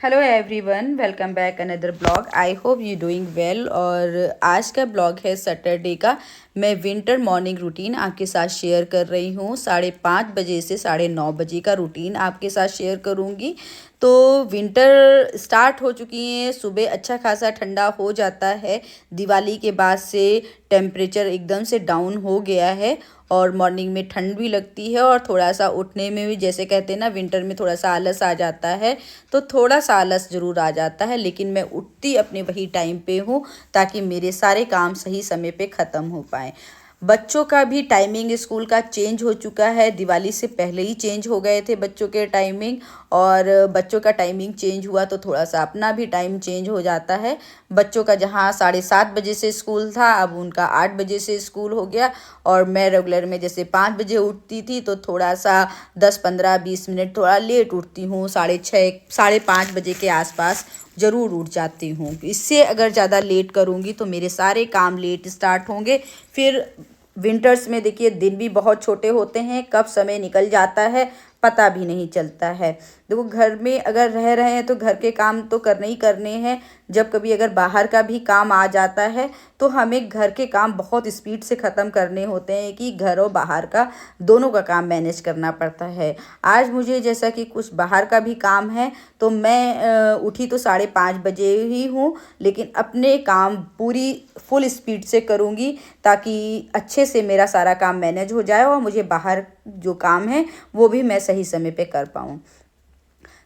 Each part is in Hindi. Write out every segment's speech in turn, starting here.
Hello everyone, welcome back another blog. I hope you doing well. और आज का ब्लॉग है सैटरडे का। मैं विंटर मॉर्निंग रूटीन आपके साथ शेयर कर रही हूँ। 5:30 बजे से 9:30 बजे का रूटीन आपके साथ शेयर करूँगी। तो विंटर स्टार्ट हो चुकी है, सुबह अच्छा खासा ठंडा हो जाता है। दिवाली के बाद से टेम्परेचर एकदम से डाउन हो गया है और मॉर्निंग में ठंड भी लगती है और थोड़ा सा उठने में भी, जैसे कहते हैं ना, विंटर में थोड़ा सा आलस आ जाता है। तो थोड़ा सा आलस ज़रूर आ जाता है, लेकिन मैं उठती अपने वही टाइम पे हूँ ताकि मेरे सारे काम सही समय पे ख़त्म हो पाएँ। बच्चों का भी टाइमिंग स्कूल का चेंज हो चुका है। दिवाली से पहले ही चेंज हो गए थे बच्चों के टाइमिंग, और बच्चों का टाइमिंग चेंज हुआ तो थोड़ा सा अपना भी टाइम चेंज हो जाता है। बच्चों का जहाँ 7:30 बजे से स्कूल था, अब उनका 8 बजे से स्कूल हो गया। और मैं रेगुलर में जैसे 5 बजे उठती थी तो थोड़ा सा 10-15-20 मिनट थोड़ा लेट उठती हूँ। 6:30 5:30 बजे के आसपास ज़रूर उठ जाती हूँ। इससे अगर ज़्यादा लेट करूँगी तो मेरे सारे काम लेट स्टार्ट होंगे। फिर विंटर्स में देखिए, दिन भी बहुत छोटे होते हैं, कब समय निकल जाता है पता भी नहीं चलता है। देखो, घर में अगर रह रहे हैं तो घर के काम तो करने ही करने हैं। जब कभी अगर बाहर का भी काम आ जाता है तो हमें घर के काम बहुत स्पीड से ख़त्म करने होते हैं कि घर और बाहर का दोनों का काम मैनेज करना पड़ता है। आज मुझे जैसा कि कुछ बाहर का भी काम है तो मैं उठी तो 5:30 बजे ही हूँ, लेकिन अपने काम पूरी फुल स्पीड से करूँगी ताकि अच्छे से मेरा सारा काम मैनेज हो जाए और मुझे बाहर जो काम है वो भी मैं सही समय पे कर पाऊँ।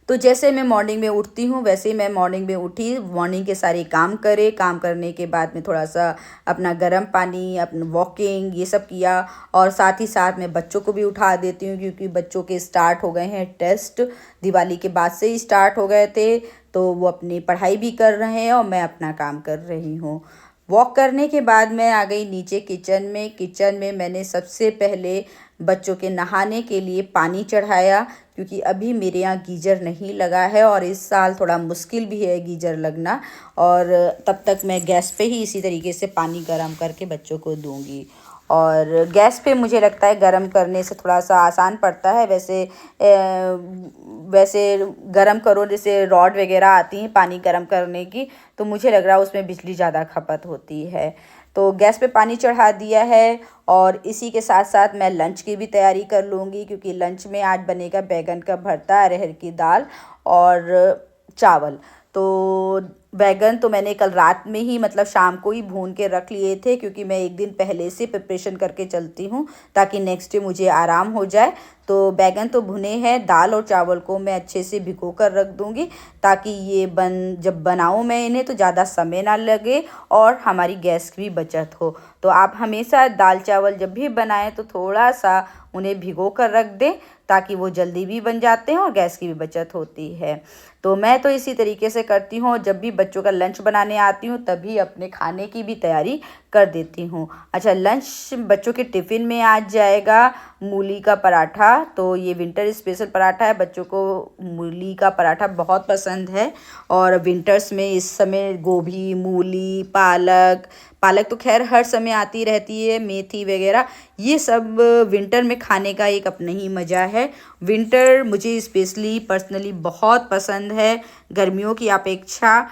तो जैसे मैं मॉर्निंग में उठती हूँ वैसे ही मैं मॉर्निंग में उठी, मॉर्निंग के सारे काम करे। काम करने के बाद में थोड़ा सा अपना गर्म पानी, अपना वॉकिंग, ये सब किया। और साथ ही साथ मैं बच्चों को भी उठा देती हूँ क्योंकि बच्चों के स्टार्ट हो गए हैं टेस्ट। दिवाली के बाद से ही स्टार्ट हो गए थे, तो वो अपनी पढ़ाई भी कर रहे हैं और मैं अपना काम कर रही हूँ। वॉक करने के बाद मैं आ गई नीचे किचन में मैंने सबसे पहले बच्चों के नहाने के लिए पानी चढ़ाया, क्योंकि अभी मेरे यहाँ गीजर नहीं लगा है और इस साल थोड़ा मुश्किल भी है गीजर लगना। और तब तक मैं गैस पे ही इसी तरीके से पानी गर्म करके बच्चों को दूंगी। और गैस पे मुझे लगता है गर्म करने से थोड़ा सा आसान पड़ता है। वैसे गर्म करो, जैसे रॉड वगैरह आती हैं पानी गर्म करने की, तो मुझे लग रहा है उसमें बिजली ज़्यादा खपत होती है। तो गैस पे पानी चढ़ा दिया है और इसी के साथ साथ मैं लंच की भी तैयारी कर लूँगी, क्योंकि लंच में आज बनेगा बैगन का भरता, अरहर की दाल और चावल। तो बैगन तो मैंने कल रात में ही, मतलब शाम को ही भून के रख लिए थे, क्योंकि मैं एक दिन पहले से प्रिपरेशन करके चलती हूँ ताकि नेक्स्ट डे मुझे आराम हो जाए। तो बैगन तो भुने हैं, दाल और चावल को मैं अच्छे से भिगो कर रख दूँगी ताकि ये जब बनाऊँ मैं इन्हें तो ज़्यादा समय ना लगे और हमारी गैस की भी बचत हो। तो आप हमेशा दाल चावल जब भी बनाएं तो थोड़ा सा उन्हें भिगो कर रख दें ताकि वो जल्दी भी बन जाते हैं और गैस की भी बचत होती है। तो मैं तो इसी तरीके से करती हूँ। जब भी बच्चों का लंच बनाने आती हूँ तभी अपने खाने की भी तैयारी कर देती हूँ। अच्छा, लंच बच्चों के टिफ़िन में आज जाएगा मूली का पराठा। तो ये विंटर स्पेशल पराठा है, बच्चों को मूली का पराठा बहुत पसंद है। और विंटर्स में इस समय गोभी, मूली, पालक पालक तो खैर हर समय आती रहती है, मेथी वगैरह, ये सब विंटर में खाने का एक अपना ही मज़ा है। विंटर मुझे स्पेशली पर्सनली बहुत पसंद है गर्मियों की अपेक्षा।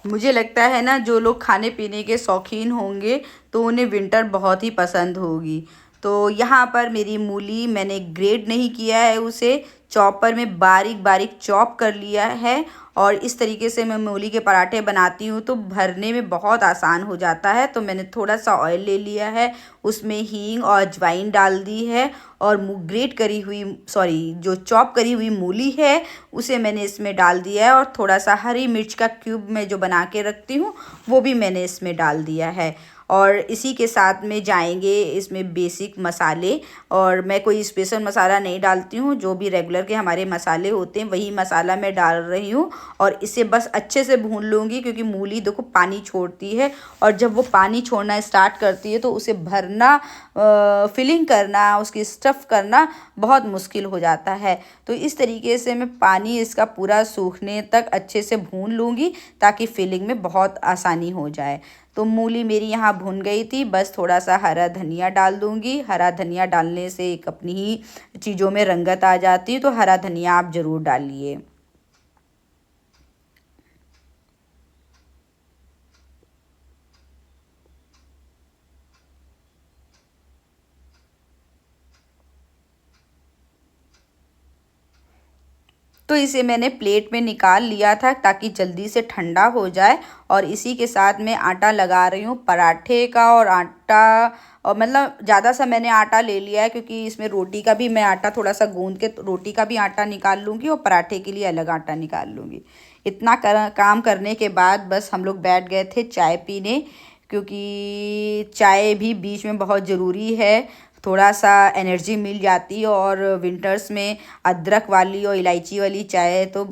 मुझे लगता है ना, जो लोग खाने पीने के शौकीन होंगे तो उन्हें विंटर बहुत ही पसंद होगी। तो यहाँ पर मेरी मूली मैंने ग्रेट नहीं किया है, उसे चॉपर में बारीक बारीक चॉप कर लिया है। और इस तरीके से मैं मूली के पराठे बनाती हूँ तो भरने में बहुत आसान हो जाता है। तो मैंने थोड़ा सा ऑयल ले लिया है, उसमें हींग और अजवाइन डाल दी है और ग्रेट करी हुई, सॉरी, जो चॉप करी हुई मूली है उसे मैंने इसमें डाल दिया है। और थोड़ा सा हरी मिर्च का क्यूब मैं जो बना के रखती हूँ वो भी मैंने इसमें डाल दिया है। और इसी के साथ में जाएंगे इसमें बेसिक मसाले। और मैं कोई स्पेशल मसाला नहीं डालती हूँ, जो भी रेगुलर के हमारे मसाले होते हैं वही मसाला मैं डाल रही हूँ। और इसे बस अच्छे से भून लूँगी, क्योंकि मूली देखो पानी छोड़ती है और जब वो पानी छोड़ना स्टार्ट करती है तो उसे भरना, फिलिंग करना, उसकी स्टफ़ करना बहुत मुश्किल हो जाता है। तो इस तरीके से मैं पानी इसका पूरा सूखने तक अच्छे से भून लूँगी ताकि फिलिंग में बहुत आसानी हो जाए। तो मूली मेरी यहाँ भुन गई थी, बस थोड़ा सा हरा धनिया डाल दूँगी। हरा धनिया डालने से एक अपनी ही चीज़ों में रंगत आ जाती है, तो हरा धनिया आप ज़रूर डालिए। तो इसे मैंने प्लेट में निकाल लिया था ताकि जल्दी से ठंडा हो जाए। और इसी के साथ मैं आटा लगा रही हूँ पराठे का। और आटा और मतलब ज़्यादा सा मैंने आटा ले लिया है, क्योंकि इसमें रोटी का भी मैं आटा थोड़ा सा गूंद के रोटी का भी आटा निकाल लूँगी और पराठे के लिए अलग आटा निकाल लूँगी। इतना काम करने के बाद बस हम लोग बैठ गए थे चाय पीने, क्योंकि चाय भी बीच में बहुत ज़रूरी है। थोड़ा सा एनर्जी मिल जाती है। और विंटर्स में अदरक वाली और इलायची वाली चाय तो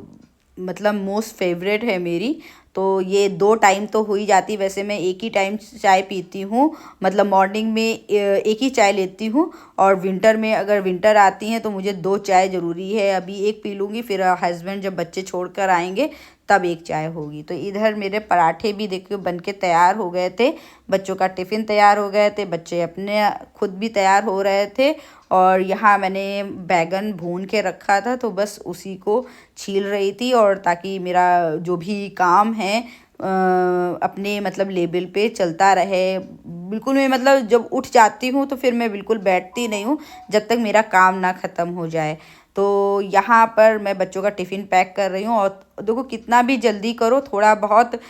मतलब मोस्ट फेवरेट है मेरी। तो ये 2 टाइम तो हो ही जाती। वैसे मैं एक ही टाइम चाय पीती हूँ, मतलब मॉर्निंग में एक ही चाय लेती हूँ। और विंटर में अगर विंटर आती हैं तो मुझे 2 चाय ज़रूरी है। अभी एक पी लूँगी, फिर हस्बैंड जब बच्चे छोड़ कर आएंगे तब एक चाय होगी। तो इधर मेरे पराठे भी देखिए बन के तैयार हो गए थे। बच्चों का टिफ़िन तैयार हो गए थे, बच्चे अपने खुद भी तैयार हो रहे थे। और यहाँ मैंने बैगन भून के रखा था, तो बस उसी को छील रही थी। और ताकि मेरा जो भी काम है अपने मतलब लेवल पे चलता रहे। बिल्कुल मैं मतलब जब उठ जाती हूँ तो फिर मैं बिल्कुल बैठती नहीं हूँ जब तक मेरा काम ना ख़त्म हो जाए। तो यहाँ पर मैं बच्चों का टिफ़िन पैक कर रही हूँ। और देखो कितना भी जल्दी करो थोड़ा बहुत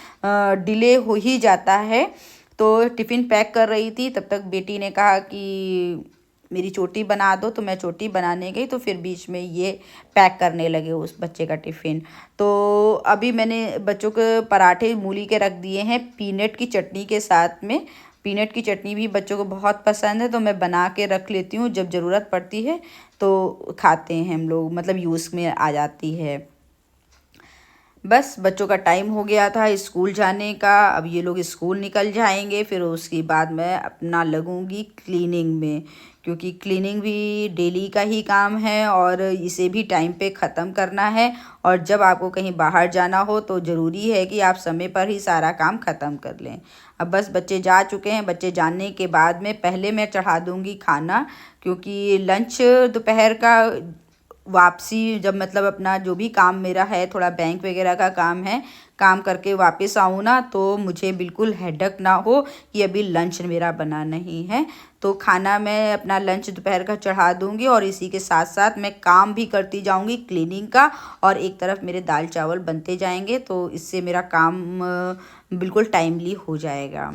डिले हो ही जाता है। तो टिफ़िन पैक कर रही थी, तब तक बेटी ने कहा कि मेरी चोटी बना दो। तो मैं चोटी बनाने गई, तो फिर बीच में ये पैक करने लगे उस बच्चे का टिफ़िन। तो अभी मैंने बच्चों के पराठे मूली के रख दिए हैं पीनट की चटनी के साथ में। पीनट की चटनी भी बच्चों को बहुत पसंद है, तो मैं बना के रख लेती हूँ, जब ज़रूरत पड़ती है तो खाते हैं हम लोग, मतलब यूज़ में आ जाती है। बस बच्चों का टाइम हो गया था स्कूल जाने का। अब ये लोग स्कूल निकल जाएंगे, फिर उसके बाद मैं अपना लगूंगी क्लीनिंग में, क्योंकि क्लीनिंग भी डेली का ही काम है और इसे भी टाइम पे ख़त्म करना है। और जब आपको कहीं बाहर जाना हो तो ज़रूरी है कि आप समय पर ही सारा काम ख़त्म कर लें। अब बस बच्चे जा चुके हैं। बच्चे जाने के बाद में पहले मैं चढ़ा दूँगी खाना, क्योंकि लंच दोपहर का वापसी जब मतलब अपना जो भी काम मेरा है, थोड़ा बैंक वगैरह का काम है, काम करके वापस आऊँ ना, तो मुझे बिल्कुल हेडक ना हो कि अभी लंच मेरा बना नहीं है। तो खाना मैं अपना लंच दोपहर का चढ़ा दूँगी और इसी के साथ साथ मैं काम भी करती जाऊँगी क्लीनिंग का। और एक तरफ मेरे दाल चावल बनते जाएंगे, तो इससे मेरा काम बिल्कुल टाइमली हो जाएगा।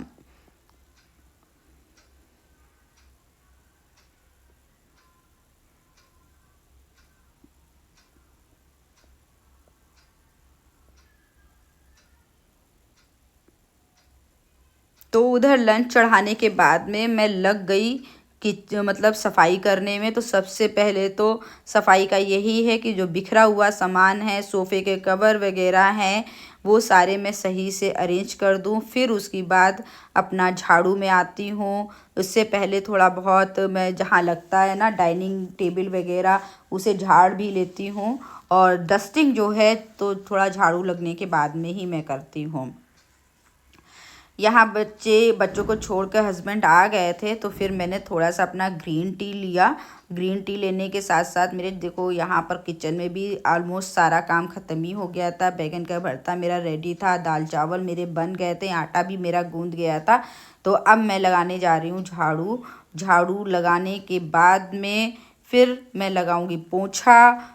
तो उधर लंच चढ़ाने के बाद में मैं लग गई कि मतलब सफाई करने में। तो सबसे पहले तो सफाई का यही है कि जो बिखरा हुआ सामान है, सोफ़े के कवर वगैरह हैं, वो सारे मैं सही से अरेंज कर दूं। फिर उसके बाद अपना झाड़ू में आती हूँ। उससे पहले थोड़ा बहुत मैं जहाँ लगता है ना डाइनिंग टेबल वगैरह, उसे झाड़ भी लेती हूँ। और डस्टिंग जो है तो थोड़ा झाड़ू लगने के बाद में ही मैं करती हूँ। यहाँ बच्चों को छोड़कर हस्बैंड आ गए थे, तो फिर मैंने थोड़ा सा अपना ग्रीन टी लिया। ग्रीन टी लेने के साथ साथ मेरे देखो यहाँ पर किचन में भी ऑलमोस्ट सारा काम ख़त्म ही हो गया था। बैगन का भरता मेरा रेडी था, दाल चावल मेरे बन गए थे, आटा भी मेरा गूंद गया था। तो अब मैं लगाने जा रही हूँ झाड़ू। झाड़ू लगाने के बाद में फिर मैं लगाऊंगी पोंछा।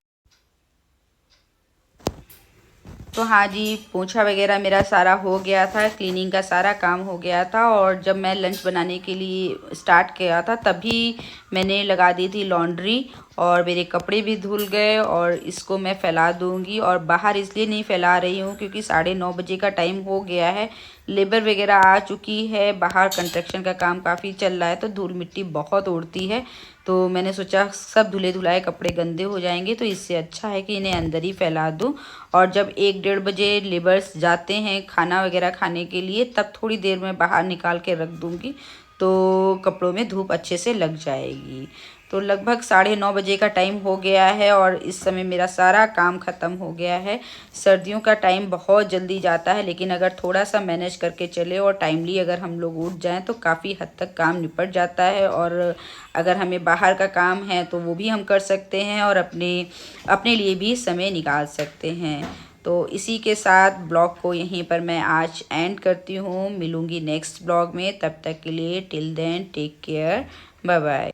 तो हाँ जी, पोंछा वगैरह मेरा सारा हो गया था, क्लीनिंग का सारा काम हो गया था। और जब मैं लंच बनाने के लिए स्टार्ट किया था तभी मैंने लगा दी थी लॉन्ड्री। और मेरे कपड़े भी धुल गए और इसको मैं फैला दूंगी। और बाहर इसलिए नहीं फैला रही हूँ क्योंकि 9:30 का टाइम हो गया है, लेबर वगैरह आ चुकी है, बाहर कंस्ट्रक्शन का काम काफ़ी चल रहा है, तो धूल मिट्टी बहुत उड़ती है। तो मैंने सोचा सब धुले धुलाए कपड़े गंदे हो जाएंगे, तो इससे अच्छा है कि इन्हें अंदर ही फैला दूँ। और जब 1-1:30 बजे लेबर्स जाते हैं खाना वगैरह खाने के लिए, तब थोड़ी देर में बाहर निकाल के रख दूँगी, तो कपड़ों में धूप अच्छे से लग जाएगी। तो लगभग 9:30 बजे का टाइम हो गया है और इस समय मेरा सारा काम ख़त्म हो गया है। सर्दियों का टाइम बहुत जल्दी जाता है, लेकिन अगर थोड़ा सा मैनेज करके चले और टाइमली अगर हम लोग उठ जाएं तो काफ़ी हद तक काम निपट जाता है। और अगर हमें बाहर का काम है तो वो भी हम कर सकते हैं और अपने लिए भी समय निकाल सकते हैं। तो इसी के साथ ब्लॉग को यहीं पर मैं आज एंड करती हूँ। मिलूँगी नेक्स्ट ब्लॉग में, तब तक के लिए till then take care, bye bye.